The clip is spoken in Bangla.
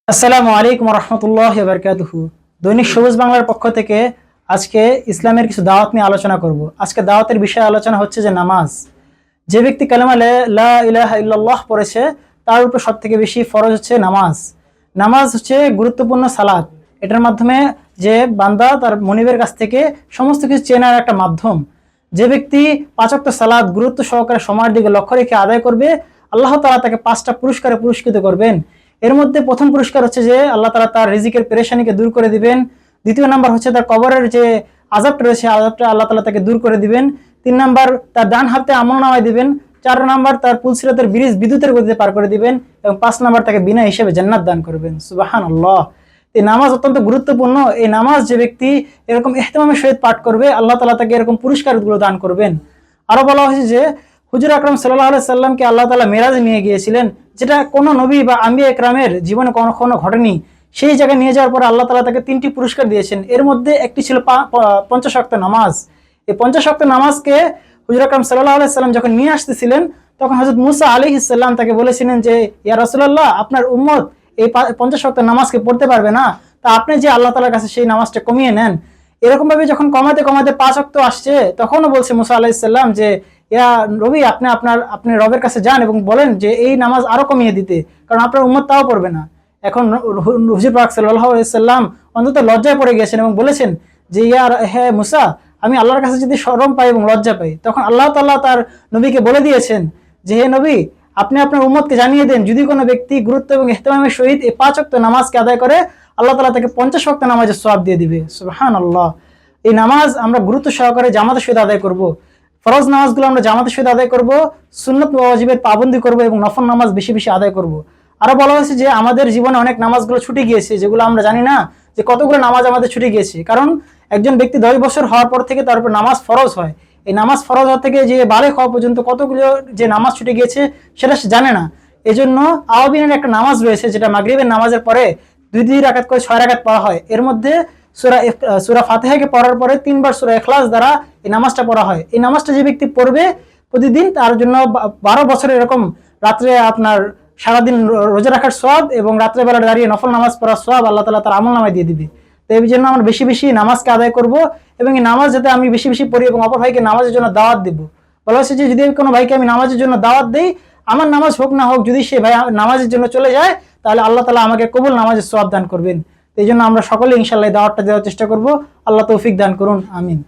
আসসালামু আলাইকুম রহমতুল্লাহি ওয়া বারাকাতুহু। দৈনিক সবুজ বাংলার পক্ষ থেকে আজকে ইসলামের কিছু দাওয়াত নিয়ে আলোচনা করব। আজকে দাওয়াতের বিষয়ে আলোচনা হচ্ছে যে নামাজ। যে ব্যক্তি কালেমা লা ইলাহা ইল্লাল্লাহ পড়েছে তার উপর সবথেকে বেশি ফরজ হচ্ছে নামাজ। নামাজ হচ্ছে গুরুত্বপূর্ণ সালাত। এটার মাধ্যমে যে বান্দা তার মনিবের কাছ থেকে সমস্ত কিছু চেনার একটা মাধ্যম। যে ব্যক্তি পাঁচ ওয়াক্ত সালাত গুরুত্ব সহকারে সময়ের দিকে লক্ষ্য রেখে আদায় করবে, আল্লাহ তাআলা তাকে 5টা পুরস্কারে পুরস্কৃত করবেন। এর মধ্যে প্রথম পুরস্কার হচ্ছে যে আল্লাহ তাআলা তার রিজিকের পেরেশানিকে দূর করে দিবেন। দ্বিতীয় নাম্বার হচ্ছে তার কবরের যে আযাবটা রয়েছে আযাবটা আল্লাহ তাআলা তাকে দূর করে দিবেন। 3 নাম্বার তার ডান হাতে আমলনামায় দিবেন। 4 নাম্বার তার পুলসিরাতের ব্রিজ বিদ্যুতের গতিতে পার করে দিবেন এবং 5 নাম্বার তাকে বিনা হিসেবে জান্নাত দান করবেন। সুবহানাল্লাহ। এই নামাজ অত্যন্ত গুরুত্বপূর্ণ। এই নামাজ যে ব্যক্তি এরকম ইহতিমামের সহিত পাঠ করবে, আল্লাহ তাআলা তাকে এরকম পুরস্কারগুলো দান করবেন। আরো বলা হয়েছে যে হুজুর আকরাম সাল্লাল্লাহু আলাইহি সাল্লামকে আল্লাহ তাআলা মেরাজে নিয়ে গিয়েছিলেন, যেটা কোনো নবী বা আম্বিয়া একরামের জীবনে কখনো ঘটেনি। সেই জায়গায় নিয়ে যাওয়ার পর আল্লাহ তাআলা তাকে 3টি পুরস্কার দিয়েছেন। এর মধ্যে একটি ছিল 50 ওয়াক্ত নামাজ। এই 50 ওয়াক্ত নামাজকে হুজুর আকরাম সাল্লাল্লাহু আলাইহি সাল্লাম যখন নিয়ে আসতেছিলেন, তখন হযরত মুসা আলাইহিস সালাম তাকে বলেছিলেন যে ইয়া রাসূলুল্লাহ, আপনার উম্মত এই 50 ওয়াক্ত নামাজকে পড়তে পারবে না, তা আপনি যে আল্লাহ তাআলার কাছে সেই নামাজটা কমিয়ে নেন। এরকম ভাবে যখন কমাতে কমাতে 5 ওয়াক্ত আসছে, তখনও বলছে মুসা আলাইহিস সালাম যে ইয়া নবী, আপনি রবের কাছে যান এবং বলেন যে এই নামাজ আরো কমিয়ে দিতে, কারণ আপনার উম্মত তাও পড়বে না। এখন হুজুর পাক সাল্লাল্লাহু আলাইহি সাল্লাম অন্তত লজ্জায় পড়ে গেছেন এবং বলেছেন যে হে মুসা, আমি আল্লাহর কাছে যদি শরম পাই এবং লজ্জা পাই, তখন আল্লাহ তাআলা তার নবীকে বলে দিয়েছেন যে হে নবী, আপনি আপনার উম্মতকে জানিয়ে দেন, যদি কোনো ব্যক্তি গুরুত্ব এবং ইহতিমামের সহিত এই 5 ওয়াক্ত নামাজকে আদায় করে, আল্লাহ তাআলা তাকে 50 ওয়াক্ত নামাজের সওয়াব দিয়ে দিবে। সুবহানাল্লাহ। এই নামাজ আমরা গুরুত্ব সহকারে জামাতের সহিত আদায় করব। ফরজ নামাজগুলো আমরা জামাতের সহিত আদায় করব, সুন্নত ওয়াজিবের পাবন্দি করব এবং নফল নামাজ বেশি বেশি আদায় করব। আরো বলা হয়েছে যে আমাদের জীবনে অনেক নামাজগুলো ছুটে গিয়েছে, যেগুলো আমরা জানি না যে কতগুলো নামাজ আমাদের ছুটে গিয়েছে। কারণ একজন ব্যক্তি 10 বছর হওয়ার পর থেকে তার উপর নামাজ ফরজ হয়। এই নামাজ ফরজ হওয়া থেকে যে বালেগ হওয়া পর্যন্ত কতগুলো যে নামাজ ছুটে গিয়েছে সেটা সে জানে না। এজন্য আওয়াবিনের একটা নামাজ রয়েছে, যেটা মাগরিবের নামাজের পরে 2 রাকাত করে 6 রাকাত পড়া হয়। এর মধ্যে সূরা ফাতিহাকে পড়ার পরে 3 বার সূরা ইখলাস দ্বারা এই নামাজটা পড়া হয়। এই নামাজটা যে ব্যক্তি পড়বে প্রতিদিন, তার জন্য 12 বছর এরকম রাত্রে আপনার সারাদিন রোজা রাখার সওয়াব এবং রাত্রে বেলা দাঁড়িয়ে নফল নামাজ পড়ার সওয়াব আল্লাহ তাআলা তার আমলনামায় দিয়ে দিবে। তো এই জন্য আমরা বেশি বেশি নামাজকে আদায় করব এবং এই নামাজ যাতে আমি বেশি বেশি পড়ি এবং অপর ভাইকে নামাজের জন্য দাওয়াত দেব। বলা হয়েছে যে যদি কোনো ভাইকে আমি নামাজের জন্য দাওয়াত দেই, আমার নামাজ হোক না হোক, যদি সে ভাই নামাজের জন্য চলে যায়, তাহলে আল্লাহ তাআলা আমাকে কবুল নামাজের সওয়াব দান করবেন। এই জন্য আমরা সকলে ইনশাআল্লাহ দাওয়াতটা দেওয়ার চেষ্টা করব। আল্লাহ তৌফিক দান করুন, আমিন।